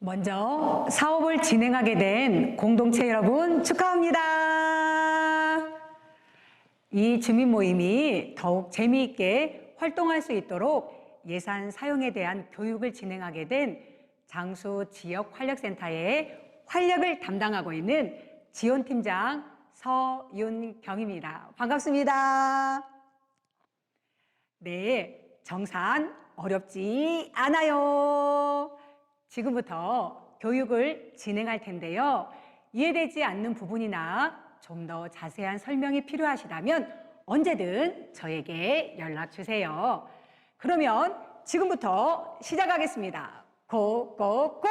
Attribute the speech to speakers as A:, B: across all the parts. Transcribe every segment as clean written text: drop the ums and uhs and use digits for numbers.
A: 먼저 사업을 진행하게 된 공동체 여러분 축하합니다. 이 주민 모임이 더욱 재미있게 활동할 수 있도록 예산 사용에 대한 교육을 진행하게 된 장수 지역활력센터의 활력을 담당하고 있는 지원팀장 서윤경입니다. 반갑습니다. 네, 정산 어렵지 않아요. 지금부터 교육을 진행할 텐데요. 이해되지 않는 부분이나 좀 더 자세한 설명이 필요하시다면 언제든 저에게 연락 주세요. 그러면 지금부터 시작하겠습니다. 고고고!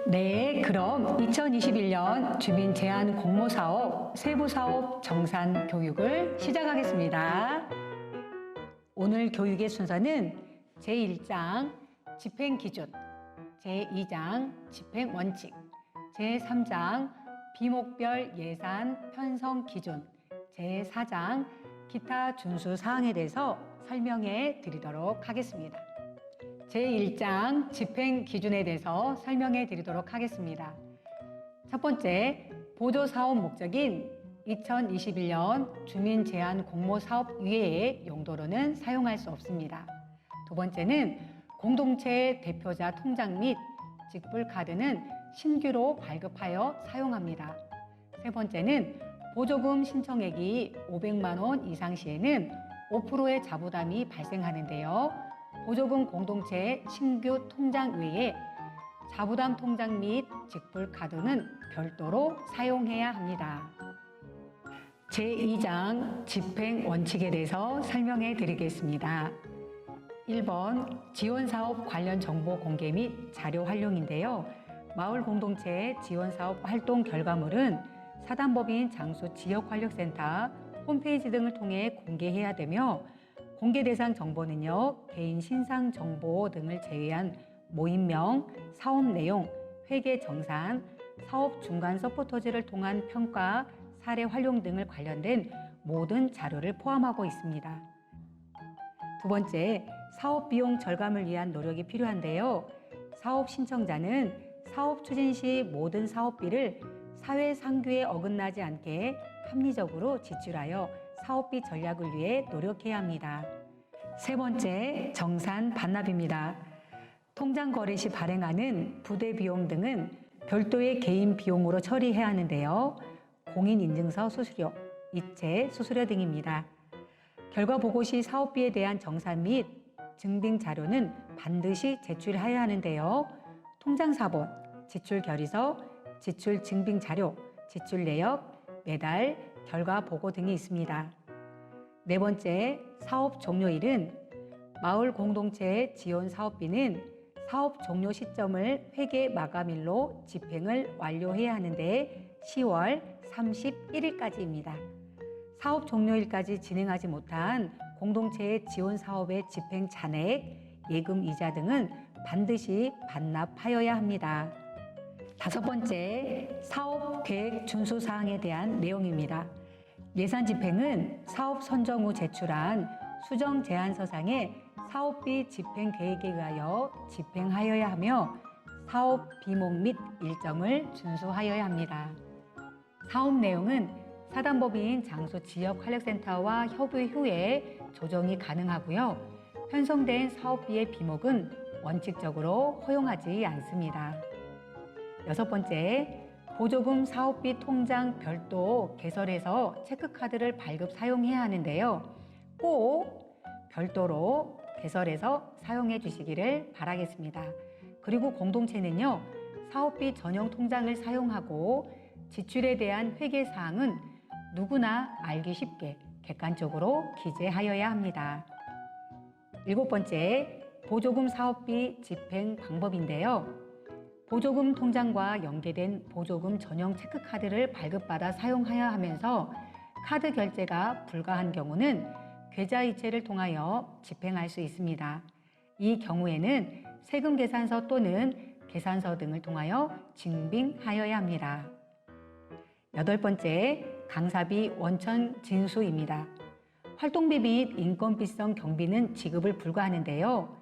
A: 네, 그럼 2021년 주민 제한 공모사업 세부사업 정산 교육을 시작하겠습니다. 오늘 교육의 순서는 제1장 집행기준, 제2장 집행원칙, 제3장 비목별 예산 편성 기준, 제4장 기타 준수 사항에 대해서 설명해 드리도록 하겠습니다. 제1장 집행기준에 대해서 설명해 드리도록 하겠습니다. 첫 번째, 보조사업 목적인 2021년 주민 제한 공모사업 이외의 용도로는 사용할 수 없습니다. 두 번째는 공동체 대표자 통장 및 직불카드는 신규로 발급하여 사용합니다. 세 번째는 보조금 신청액이 500만 원 이상 시에는 5%의 자부담이 발생하는데요. 보조금 공동체 신규 통장 외에 자부담 통장 및 직불카드는 별도로 사용해야 합니다. 제2장 집행원칙에 대해서 설명해 드리겠습니다. 1번 지원사업 관련 정보 공개 및 자료 활용인데요. 마을 공동체 지원사업 활동 결과물은 사단법인 장수 지역활력센터 홈페이지 등을 통해 공개해야 되며 공개 대상 정보는요, 개인 신상 정보 등을 제외한 모임명, 사업 내용, 회계 정산, 사업 중간 서포터즈를 통한 평가, 사례 활용 등을 관련된 모든 자료를 포함하고 있습니다. 두 번째, 사업 비용 절감을 위한 노력이 필요한데요. 사업 신청자는 사업 추진 시 모든 사업비를 사회상규에 어긋나지 않게 합리적으로 지출하여 사업비 전략을 위해 노력해야 합니다. 세 번째, 정산 반납입니다. 통장 거래 시 발행하는 부대 비용 등은 별도의 개인 비용으로 처리해야 하는데요. 공인인증서 수수료, 이체 수수료 등입니다. 결과 보고 시 사업비에 대한 정산 및 증빙 자료는 반드시 제출해야 하는데요. 통장 사본, 지출 결의서, 지출 증빙 자료, 지출 내역, 매달, 결과 보고 등이 있습니다. 네 번째, 사업 종료일은 마을 공동체 지원 사업비는 사업 종료 시점을 회계 마감일로 집행을 완료해야 하는데 10월 31일까지입니다. 사업 종료일까지 진행하지 못한 공동체의 지원 사업의 집행 잔액, 예금 이자 등은 반드시 반납하여야 합니다. 다섯 번째, 사업 계획 준수 사항에 대한 내용입니다. 예산 집행은 사업 선정 후 제출한 수정 제안서상의 사업비 집행 계획에 의하여 집행하여야 하며 사업 비목 및 일정을 준수하여야 합니다. 사업 내용은 사단법인 장수 지역활력센터와 협의 후에 조정이 가능하고요. 편성된 사업비의 비목은 원칙적으로 허용하지 않습니다. 여섯 번째, 보조금 사업비 통장 별도 개설해서 체크카드를 발급 사용해야 하는데요. 꼭 별도로 개설해서 사용해 주시기를 바라겠습니다. 그리고 공동체는요, 사업비 전용 통장을 사용하고 지출에 대한 회계사항은 누구나 알기 쉽게 객관적으로 기재하여야 합니다. 일곱 번째, 보조금 사업비 집행 방법인데요. 보조금 통장과 연계된 보조금 전용 체크카드를 발급받아 사용하여야 하면서 카드 결제가 불가한 경우는 계좌이체를 통하여 집행할 수 있습니다. 이 경우에는 세금 계산서 또는 계산서 등을 통하여 증빙하여야 합니다. 여덟 번째, 강사비 원천 진수입니다. 활동비 및 인건비성 경비는 지급을 불가하는데요.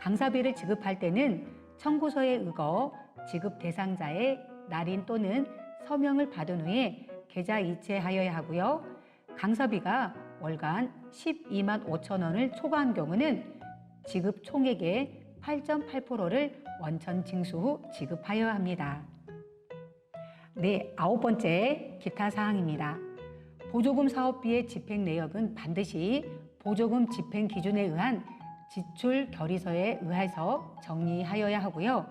A: 강사비를 지급할 때는 청구서에 의거 지급 대상자의 날인 또는 서명을 받은 후에 계좌 이체하여야 하고요. 강사비가 월간 12만 5천 원을 초과한 경우는 지급 총액의 8.8%를 원천 징수 후 지급하여야 합니다. 네, 9번째 기타 사항입니다. 보조금 사업비의 집행 내역은 반드시 보조금 집행 기준에 의한 지출 결의서에 의해서 정리하여야 하고요.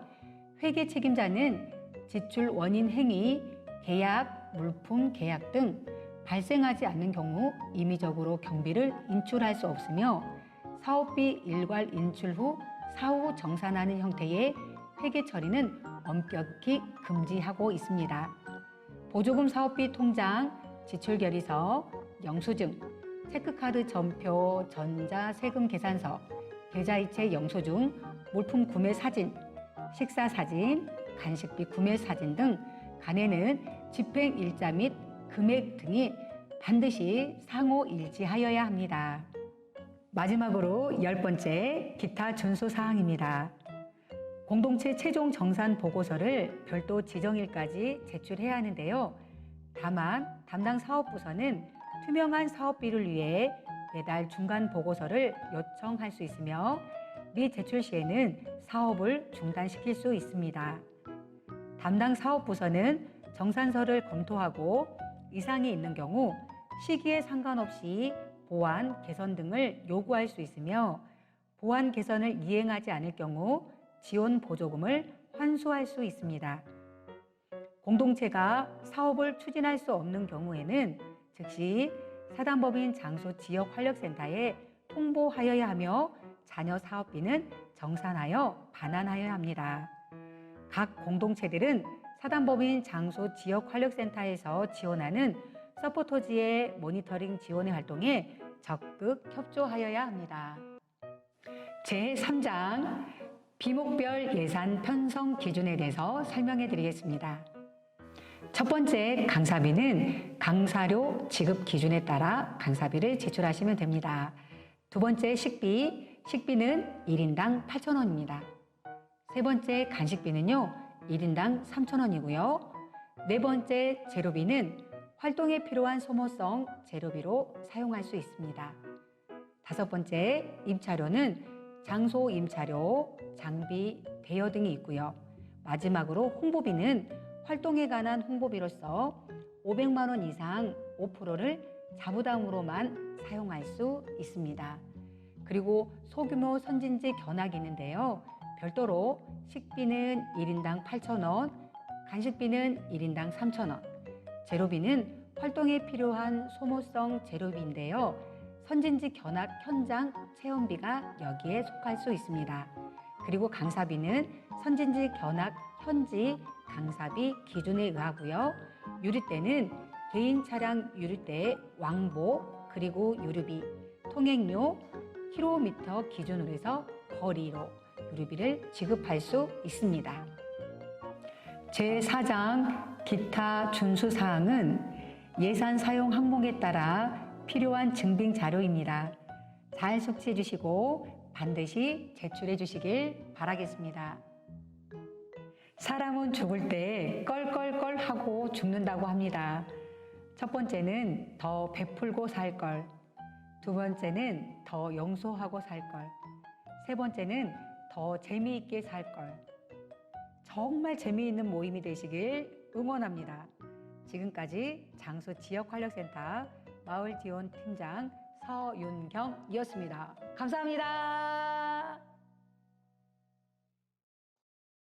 A: 회계 책임자는 지출 원인 행위, 계약, 물품 계약 등 발생하지 않는 경우 임의적으로 경비를 인출할 수 없으며 사업비 일괄 인출 후 사후 정산하는 형태의 회계 처리는 엄격히 금지하고 있습니다. 보조금 사업비 통장, 지출결의서, 영수증, 체크카드 전표, 전자세금 계산서, 계좌이체 영수증, 물품 구매 사진, 식사 사진, 간식비 구매 사진 등 간에는 집행 일자 및 금액 등이 반드시 상호 일치하여야 합니다. 마지막으로 10번째 기타 준수 사항입니다. 공동체 최종 정산 보고서를 별도 지정일까지 제출해야 하는데요. 다만 담당 사업부서는 투명한 사업비를 위해 매달 중간 보고서를 요청할 수 있으며 미제출 시에는 사업을 중단시킬 수 있습니다. 담당 사업부서는 정산서를 검토하고 이상이 있는 경우 시기에 상관없이 보완, 개선 등을 요구할 수 있으며 보완, 개선을 이행하지 않을 경우 지원 보조금을 환수할 수 있습니다. 공동체가 사업을 추진할 수 없는 경우에는 즉시 사단법인 장소 지역활력센터에 통보하여야 하며 잔여 사업비는 정산하여 반환하여야 합니다. 각 공동체들은 사단법인 장소 지역활력센터에서 지원하는 서포터즈의 모니터링 지원의 활동에 적극 협조하여야 합니다. 제3장 비목별 예산 편성 기준에 대해서 설명해 드리겠습니다. 첫 번째 강사비는 강사료 지급 기준에 따라 강사비를 제출하시면 됩니다. 두 번째 식비는 1인당 8,000원입니다. 세 번째 간식비는요, 1인당 3,000원이고요. 네 번째 재료비는 활동에 필요한 소모성 재료비로 사용할 수 있습니다. 다섯 번째 임차료는 장소 임차료, 장비, 대여 등이 있고요. 마지막으로 홍보비는 활동에 관한 홍보비로서 500만 원 이상 5%를 자부담으로만 사용할 수 있습니다. 그리고 소규모 선진지 견학이 있는데요. 별도로 식비는 1인당 8,000원, 간식비는 1인당 3,000원, 재료비는 활동에 필요한 소모성 재료비인데요. 선진지 견학 현장 체험비가 여기에 속할 수 있습니다. 그리고 강사비는 선진지 견학 현지 강사비 기준에 의하고요. 유류대는 개인 차량 유류대의 왕복 그리고 유류비, 통행료, 킬로미터 기준으로 해서 거리로 유류비를 지급할 수 있습니다. 제4장 기타 준수 사항은 예산 사용 항목에 따라 필요한 증빙 자료입니다. 잘 숙지해 주시고 반드시 제출해 주시길 바라겠습니다. 사람은 죽을 때 껄껄껄 하고 죽는다고 합니다. 첫 번째는 더 베풀고 살 걸, 두 번째는 더 용서하고 살 걸, 세 번째는 더 재미있게 살 걸. 정말 재미있는 모임이 되시길 응원합니다. 지금까지 장소 지역활력센터 마을지원팀장 서윤경이었습니다. 감사합니다.